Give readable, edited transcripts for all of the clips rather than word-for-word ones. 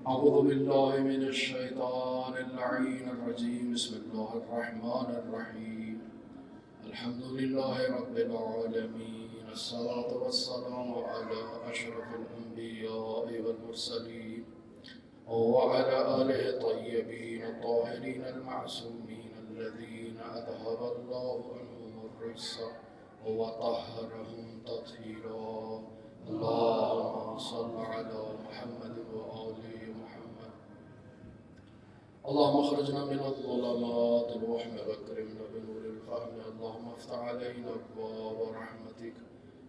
أعوذ بالله من الشيطان اللعين الرجيم. بسم الله الرحمن الرحيم. الحمد لله رب العالمين. الصلاة والسلام على أشرف الأنبياء والمرسلين وعلى آله الطيبين الطاهرين المعصومين الذين أذهب الله عنهم الرجس وطهرهم تطهيرا. اللهم صل على محمد وآل محمد. اللهم اخرجنا من الظلمات الوهم واكرمنا بنور الفهم. اللهم افتح علينا ابواب رحمتك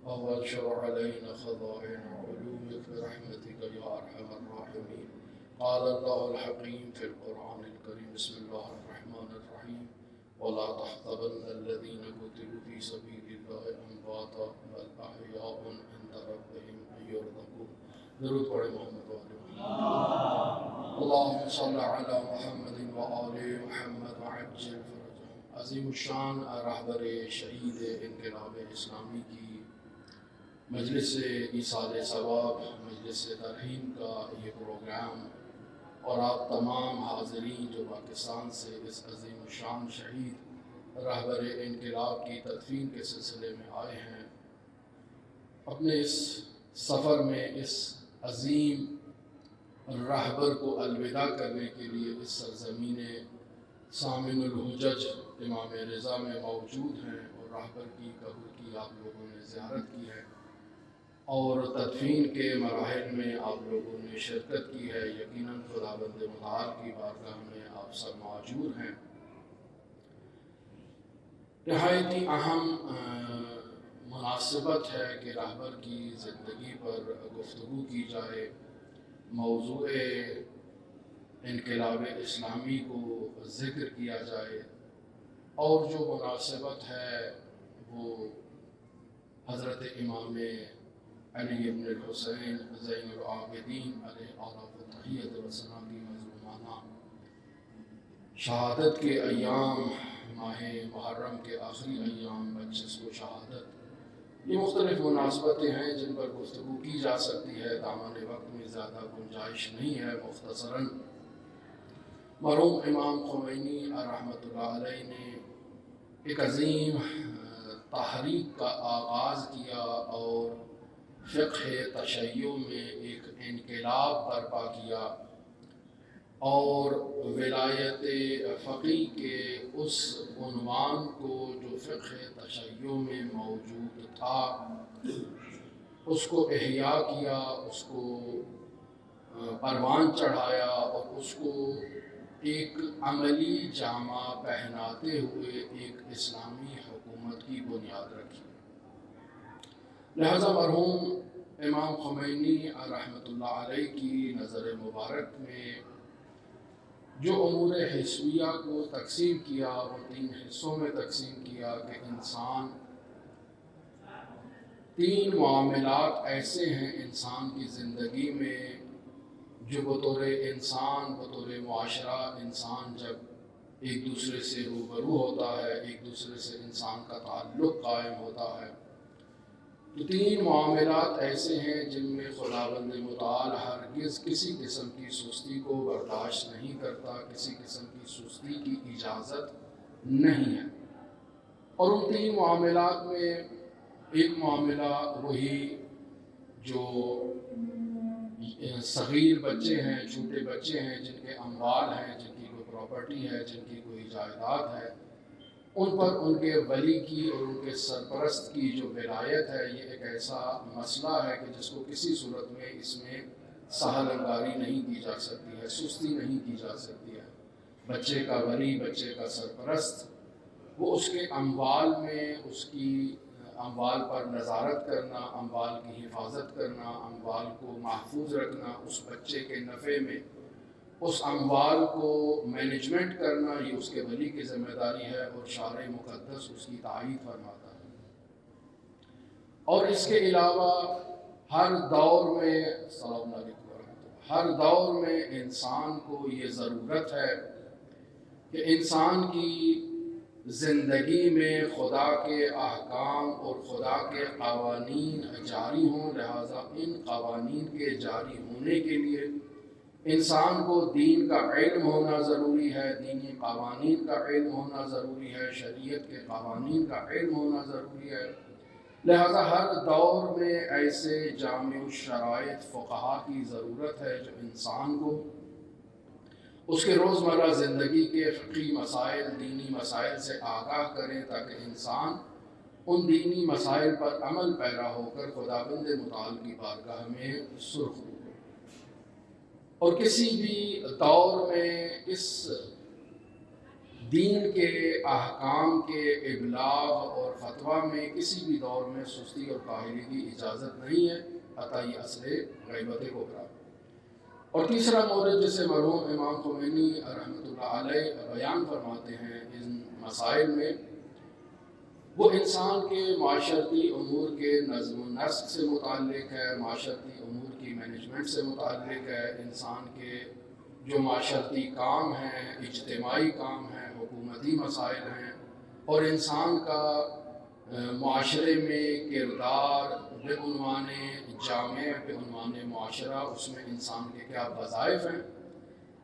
وانشر علينا خزائن علومك برحمتك يا ارحم الراحمين. قال الله الحكيم في القرآن الكريم. بسم الله الرحمن الرحيم. ولا تحسبن الذين قتلوا في سبيل الله امواتا بل احياء عند ربهم يرزقون. درود پڑھے محمد وآل محمد. اللهم صل على محمد وآل محمد وعجل فرجهم. عظیم الشان رہبر شہید انقلاب اسلامی کی مجلس ایصال ثواب، مجلس ترحیم کا یہ پروگرام، اور آپ تمام حاضرین جو پاکستان سے اس عظیم الشان شہید رہبر انقلاب کی تدفین کے سلسلے میں آئے ہیں، اپنے اس سفر میں اس عظیم رہبر کو الوداع کرنے کے لیے اس سرزمین سامن الحجج امام رضا میں موجود ہیں، اور رہبر کی قبر کی آپ لوگوں نے زیارت کی ہے اور تدفین کے مراحل میں آپ لوگوں نے شرکت کی ہے. یقیناً خداوند متعال کی بارگاہ میں آپ سب معجور ہیں. نہایتی اہم مناسبت ہے کہ رہبر کی زندگی پر گفتگو کی جائے، موضوع انقلاب اسلامی کو ذکر کیا جائے، اور جو مناسبت ہے وہ حضرت امام علی ابن الحسین زین العابدین علیہ آلاف التحیت وسلام کی مظلومانہ شہادت کے ایام، ماہ محرم کے آخری ایام 25 کو شہادت، یہ مختلف مناسبتیں ہیں جن پر گفتگو کی جا سکتی ہے. دامن وقت میں زیادہ گنجائش نہیں ہے. مختصراً مرحوم امام خمینی رحمۃ اللہ علیہ نے ایک عظیم تحریک کا آغاز کیا اور فقہ تشیع میں ایک انقلاب برپا کیا، اور ولایت فقیہ کے اس عنوان کو جو فقہ تشیع میں موجود تھا اس کو احیاء کیا، اس کو پروان چڑھایا، اور اس کو ایک عملی جامہ پہناتے ہوئے ایک اسلامی حکومت کی بنیاد رکھی. لہذا مرحوم امام خمینی رحمۃ اللہ علیہ کی نظر مبارک میں جو امور حسبیہ کو تقسیم کیا وہ 3 حصوں میں تقسیم کیا کہ انسان 3 معاملات ایسے ہیں انسان کی زندگی میں جو بطور انسان، بطور معاشرہ، انسان جب ایک دوسرے سے روبرو ہوتا ہے، ایک دوسرے سے انسان کا تعلق قائم ہوتا ہے، تو 3 معاملات ایسے ہیں جن میں خداوند متعال ہرگز کسی قسم کی سستی کو برداشت نہیں کرتا، کسی قسم کی سستی کی اجازت نہیں ہے. اور ان 3 معاملات میں ایک معاملہ وہی جو صغیر بچے ہیں، چھوٹے بچے ہیں، جن کے اموال ہیں، جن کی کوئی پراپرٹی ہے، جن کی کوئی جائیداد ہے، ان پر ان کے ولی کی اور ان کے سرپرست کی جو ولایت ہے، یہ ایک ایسا مسئلہ ہے کہ جس کو کسی صورت میں اس میں سہل انگاری نہیں کی جا سکتی ہے، سستی نہیں کی جا سکتی ہے. بچے کا ولی، بچے کا سرپرست، وہ اس کے اموال میں اس کی اموال پر نظارت کرنا، اموال کی حفاظت کرنا، اموال کو محفوظ رکھنا، اس بچے کے نفع میں اس اموال کو مینجمنٹ کرنا، یہ اس کے ولی کی ذمہ داری ہے، اور شارع مقدس اس کی تائید فرماتا ہے. اور اس کے علاوہ ہر دور میں السلام علیکم ورحمۃ اللہ، ہر دور میں انسان کو یہ ضرورت ہے کہ انسان کی زندگی میں خدا کے احکام اور خدا کے قوانین جاری ہوں. لہٰذا ان قوانین کے جاری ہونے کے لیے انسان کو دین کا علم ہونا ضروری ہے، دینی قوانین کا علم ہونا ضروری ہے، شریعت کے قوانین کا علم ہونا ضروری ہے۔ لہذا ہر دور میں ایسے جامع شرائط فقہا کی ضرورت ہے جو انسان کو اس کے روزمرہ زندگی کے فقہی مسائل، دینی مسائل سے آگاہ کریں، تاکہ انسان ان دینی مسائل پر عمل پیرا ہو کر خداوند متعال کی بارگاہ میں سرخرو ہو۔ اور کسی بھی دور میں اس دین کے احکام کے ابلاغ اور فتویٰ میں کسی بھی دور میں سستی اور کاہلی کی اجازت نہیں ہے، حتیٰ یہ اصل غیبت کبریٰ۔ اور تیسرا مورد جسے مرحوم امام خمینی رحمۃ اللہ علیہ بیان فرماتے ہیں ان مسائل میں، وہ انسان کے معاشرتی امور کے نظم و نسق سے متعلق ہے، معاشرتی امور کی مینجمنٹ سے متعلق ہے، انسان کے جو معاشرتی کام ہیں، اجتماعی کام ہیں، حکومتی مسائل ہیں، اور انسان کا معاشرے میں کردار بعنوان جامع، بعنوان معاشرہ، اس میں انسان کے کیا وظائف ہیں،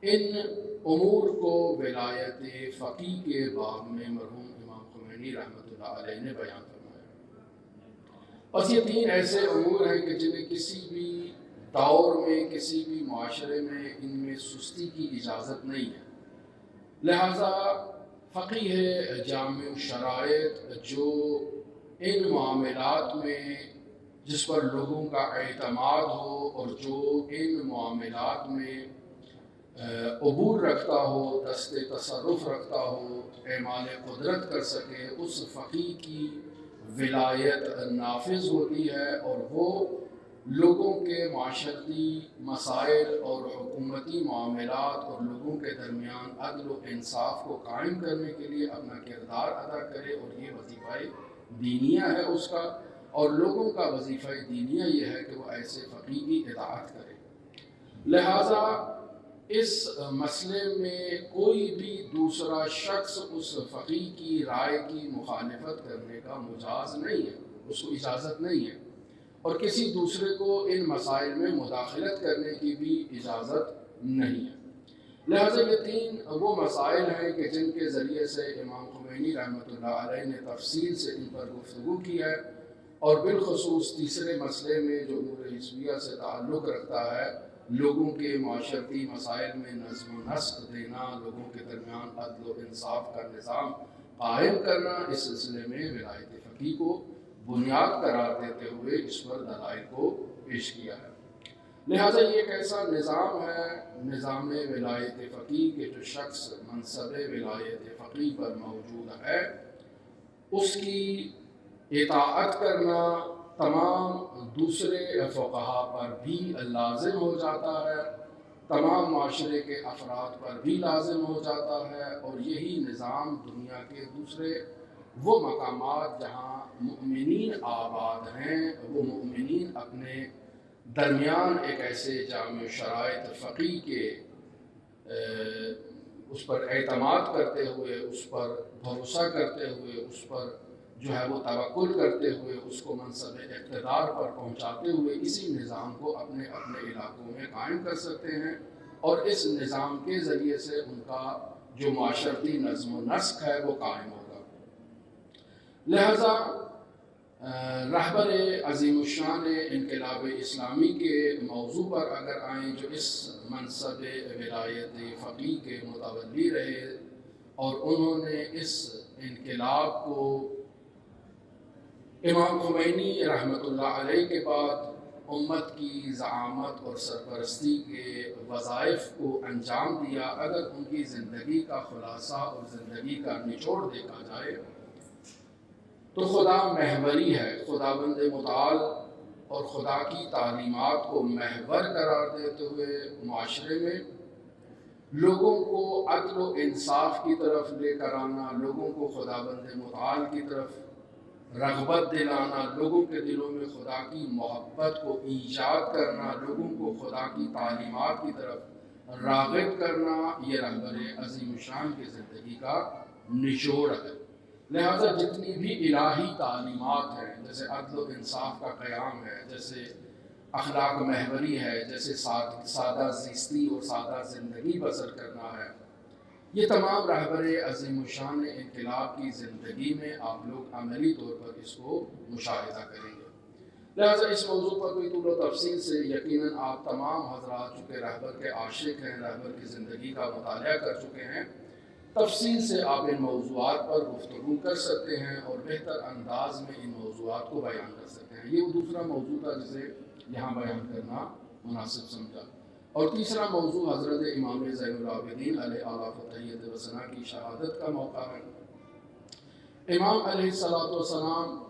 ان امور کو ولایت فقیہ کے باب میں مرحوم امام خمینی رحمۃ اللہ علیہ نے بیان فرمایا۔ بس یہ تین ایسے امور ہیں کہ جنہیں کسی بھی دور میں، کسی بھی معاشرے میں ان میں سستی کی اجازت نہیں ہے۔ لہذا فقیہ جامع شرائط جو ان معاملات میں جس پر لوگوں کا اعتماد ہو اور جو ان معاملات میں عبور رکھتا ہو، دست تصرف رکھتا ہو، اعمال قدرت کر سکے، اس فقیہ کی ولایت نافذ ہوتی ہے، اور وہ لوگوں کے معاشرتی مسائل اور حکومتی معاملات اور لوگوں کے درمیان عدل و انصاف کو قائم کرنے کے لیے اپنا کردار ادا کرے، اور یہ وظیفہ دینیہ ہے اس کا، اور لوگوں کا وظیفہ دینیہ یہ ہے کہ وہ ایسے فقیہ کی اطاعت کرے۔ لہٰذا اس مسئلے میں کوئی بھی دوسرا شخص اس فقیہ کی رائے کی مخالفت کرنے کا مجاز نہیں ہے، اس کو اجازت نہیں ہے، اور کسی دوسرے کو ان مسائل میں مداخلت کرنے کی بھی اجازت نہیں ہے۔ لہٰذا یہ تین وہ مسائل ہیں کہ جن کے ذریعے سے امام خمینی رحمۃ اللہ علیہ نے تفصیل سے ان پر گفتگو کی ہے، اور بالخصوص تیسرے مسئلے میں جو امور حزبیہ سے تعلق رکھتا ہے، لوگوں کے معاشرتی مسائل میں نظم و نسق دینا، لوگوں کے درمیان عدل و انصاف کا نظام قائم کرنا، اس سلسلے میں ولایت فقیہ کو بنیاد قرار دیتے ہوئے اس پر دلائل کو پیش کیا ہے۔ لہٰذا یہ ایک ایسا نظام ہے، نظام ولایت فقیہ کہ جو شخص منصب ولایت فقیہ پر موجود ہے، اس کی اطاعت کرنا تمام دوسرے فقہا پر بھی لازم ہو جاتا ہے، تمام معاشرے کے افراد پر بھی لازم ہو جاتا ہے، اور یہی نظام دنیا کے دوسرے وہ مقامات جہاں مؤمنین آباد ہیں، وہ مؤمنین اپنے درمیان ایک ایسے جامع شرائط فقیہ کے اس پر اعتماد کرتے ہوئے، اس پر بھروسہ کرتے ہوئے، اس پر جو ہے وہ توکل کرتے ہوئے، اس کو منصب اقتدار پر پہنچاتے ہوئے اسی نظام کو اپنے اپنے علاقوں میں قائم کر سکتے ہیں، اور اس نظام کے ذریعے سے ان کا جو معاشرتی نظم و نسق ہے وہ قائم ہوگا۔ لہذا رہبر عظیم الشان انقلاب اسلامی کے موضوع پر اگر آئیں، جو اس منصب ولایت فقیہ کے متولی رہے، اور انہوں نے اس انقلاب کو امام خمینی رحمۃ اللہ علیہ کے بعد امت کی زعامت اور سرپرستی کے وظائف کو انجام دیا، اگر ان کی زندگی کا خلاصہ اور زندگی کا نچوڑ دیکھا جائے تو خدا محوری ہے، خداوند متعال اور خدا کی تعلیمات کو محور قرار دیتے ہوئے معاشرے میں لوگوں کو عدل و انصاف کی طرف لے کر آنا، لوگوں کو خداوند متعال کی طرف رغبت دلانا، لوگوں کے دلوں میں خدا کی محبت کو ایجاد کرنا، لوگوں کو خدا کی تعلیمات کی طرف راغب کرنا، یہ رہبر عظیم الشان کی زندگی کا نچوڑ ہے۔ لہذا جتنی بھی الہی تعلیمات ہیں، جیسے عدل و انصاف کا قیام ہے، جیسے اخلاق محوری ہے، جیسے سادہ زیستی اور سادہ زندگی بسر کرنا ہے، یہ تمام رہبر عظیم الشان انقلاب کی زندگی میں آپ لوگ عملی طور پر اس کو مشاہدہ کریں گے۔ لہٰذا اس موضوع پر کوئی طول و تفصیل سے یقیناً آپ تمام حضرات چونکہ رہبر کے عاشق ہیں، رہبر کی زندگی کا مطالعہ کر چکے ہیں، تفصیل سے آپ ان موضوعات پر گفتگو کر سکتے ہیں اور بہتر انداز میں ان موضوعات کو بیان کر سکتے ہیں۔ یہ وہ دوسرا موضوع تھا جسے یہاں بیان کرنا مناسب سمجھا۔ اور تیسرا موضوع حضرت امام زین العابدین علیہ اعلیٰ فتحیت و ثنا کی شہادت کا موقع ہے۔ امام علیہ السلام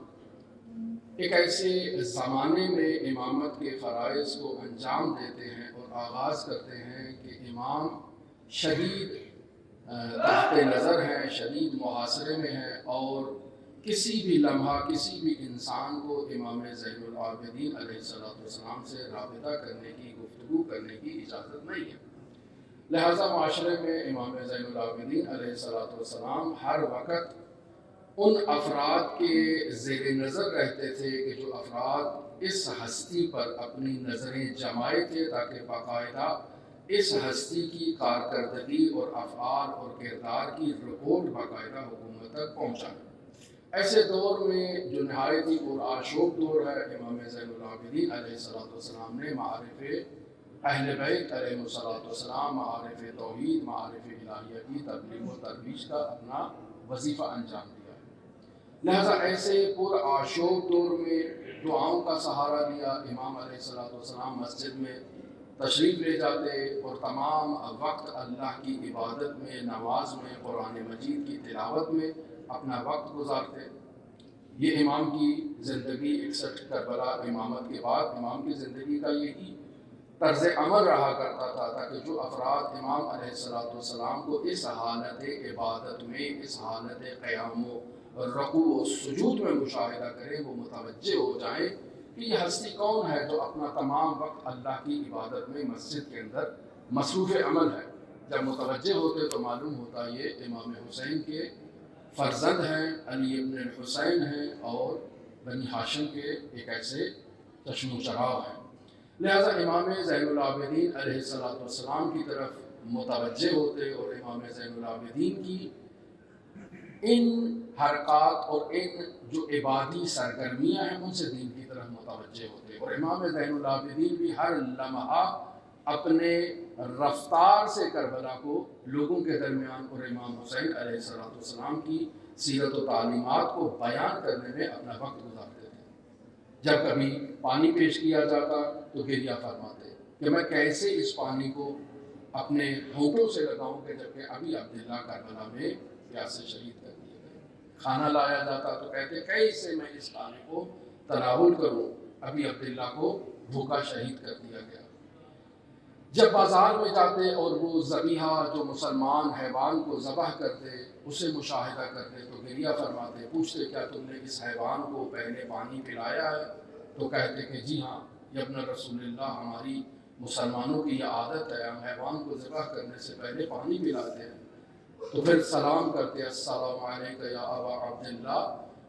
ایک ایسے زمانے میں امامت کے فرائض کو انجام دیتے ہیں اور آغاز کرتے ہیں کہ امام شدید تحت نظر ہیں، شدید محاصرے میں ہیں، اور کسی بھی لمحہ کسی بھی انسان کو امام زین العابدین علیہ السلام سے رابطہ کرنے کی، گفتگو کرنے کی اجازت نہیں ہے۔ لہٰذا معاشرے میں امام زین العابدین علیہ السلام ہر وقت ان افراد کے زیر نظر رہتے تھے کہ جو افراد اس ہستی پر اپنی نظریں جمائے تھے تاکہ باقاعدہ اس ہستی کی کارکردگی اور افعال اور کردار کی رپورٹ باقاعدہ حکومت تک پہنچائیں۔ ایسے دور میں جو نہایت ہی پرآشوب دور ہے، امام زین العابدین علیہ السلام نے معارف اہل بیت علیہ السلام، معارف توحید، معارف الہیہ کی تبلیغ و ترویج کا اپنا وظیفہ انجام دیا۔ لہذا ایسے پرآشوب دور میں دعاؤں کا سہارا لیا۔ امام علیہ السلام مسجد میں تشریف لے جاتے اور تمام وقت اللہ کی عبادت میں، نماز میں، قرآن مجید کی تلاوت میں اپنا وقت گزارتے۔ یہ امام کی زندگی 61 کربلا امامت کے بعد امام کی زندگی کا یہی طرز عمل رہا کرتا تھا، تاکہ جو افراد امام علیہ السلام کو اس حالت عبادت میں، اس حالت قیام و رکوع و سجود میں مشاہدہ کریں، وہ متوجہ ہو جائیں کہ یہ ہستی کون ہے جو اپنا تمام وقت اللہ کی عبادت میں مسجد کے اندر مصروف عمل ہے۔ جب متوجہ ہوتے تو معلوم ہوتا یہ امام حسین کے فرزند ہیں، علی ابن الحسین ہیں اور بنی ہاشم کے ایک ایسے چشم و چراغ ہیں۔ لہذا امام زین العابدین علیہ السلام کی طرف متوجہ ہوتے اور امام زین العابدین کی ان حرکات اور ان جو عبادی سرگرمیاں ہیں ان سے دین کی طرف متوجہ ہوتے، اور امام زین العابدین بھی ہر لمحہ اپنے رفتار سے کربلا کو لوگوں کے درمیان اور امام حسین علیہ السلام کی سیرت و تعلیمات کو بیان کرنے میں اپنا وقت گزارتے تھے۔ جب کبھی پانی پیش کیا جاتا تو گریہ فرماتے کہ میں کیسے اس پانی کو اپنے ہونٹوں سے لگاؤں کہ جبکہ ابھی عبداللہ کربلا میں پیاس سے شہید کر دیے گئے۔ کھانا لایا جاتا تو کہتے کیسے میں اس کھانے کو تناول کروں، ابھی عبداللہ کو بھوکا شہید کر دیا گیا۔ جب بازار میں جاتے اور وہ ذبیحہ جو مسلمان حیوان کو ذبح کرتے اسے مشاہدہ کرتے تو گریہ فرماتے، پوچھتے کیا تم نے اس حیوان کو پہلے پانی پلایا ہے؟ تو کہتے کہ جی ہاں یا ابن رسول اللہ، ہماری مسلمانوں کی یہ عادت ہے، ہم حیوان کو ذبح کرنے سے پہلے پانی پلاتے ہیں۔ تو پھر سلام کرتے، السلام علیکم یا ابا عبداللہ،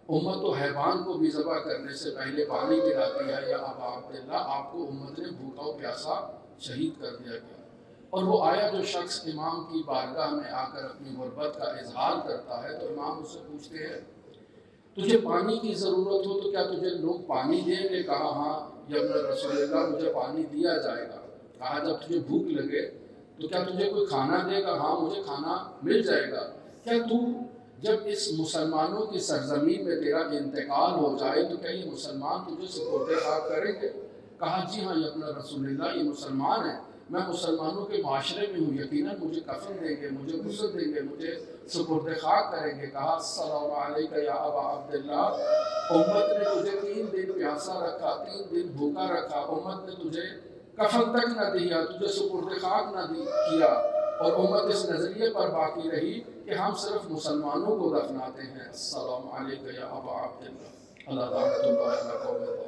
امت و حیوان کو بھی ذبح کرنے سے پہلے پانی پلاتی ہے یا ابا عبداللہ، آپ کو امت نے بھوکا و پیاسا شہید کر دیا گیا۔ اور وہ آیا جو شخص امام کی بارگاہ میں آ کر اپنی غربت کا اظہار کرتا ہے تو امام اس سے پوچھتے ہیں تجھے پانی کی ضرورت ہو تو کیا تجھے لوگ پانی دیں گے؟ کہا ہاں یا ابن رسول اللہ، مجھے پانی دیا جائے گا۔ کہا جب تجھے بھوک لگے تو کیا تجھے کوئی کھانا دے گا؟ ہاں مجھے کھانا مل جائے گا۔ کیا تو جب اس مسلمانوں کی سرزمین میں تیرا انتقال ہو جائے تو کیا یہ مسلمان تجھے سپرد خاک کریں گے؟ کہا جی ہاں یا ابن رسول اللہ، یہ مسلمان ہیں، میں مسلمانوں کے معاشرے میں ہوں، یقیناً مجھے کفن دیں گے، مجھے غسل دیں گے، مجھے سپرد خاک کریں گے۔ کہا السلام علیکم یا ابا عبداللہ، امت نے تجھے 3 دن پیاسا رکھا، 3 دن بھوکا رکھا، امت نے تجھے کفن تک نہ دیا، تجھے سپرد خاک نہ کیا، اور امت اس نظریے پر باقی رہی کہ ہم صرف مسلمانوں کو دفناتے ہیں۔ السلام علیکم یا ابا عبداللہ، اللہ رحمۃ اللہ علیہ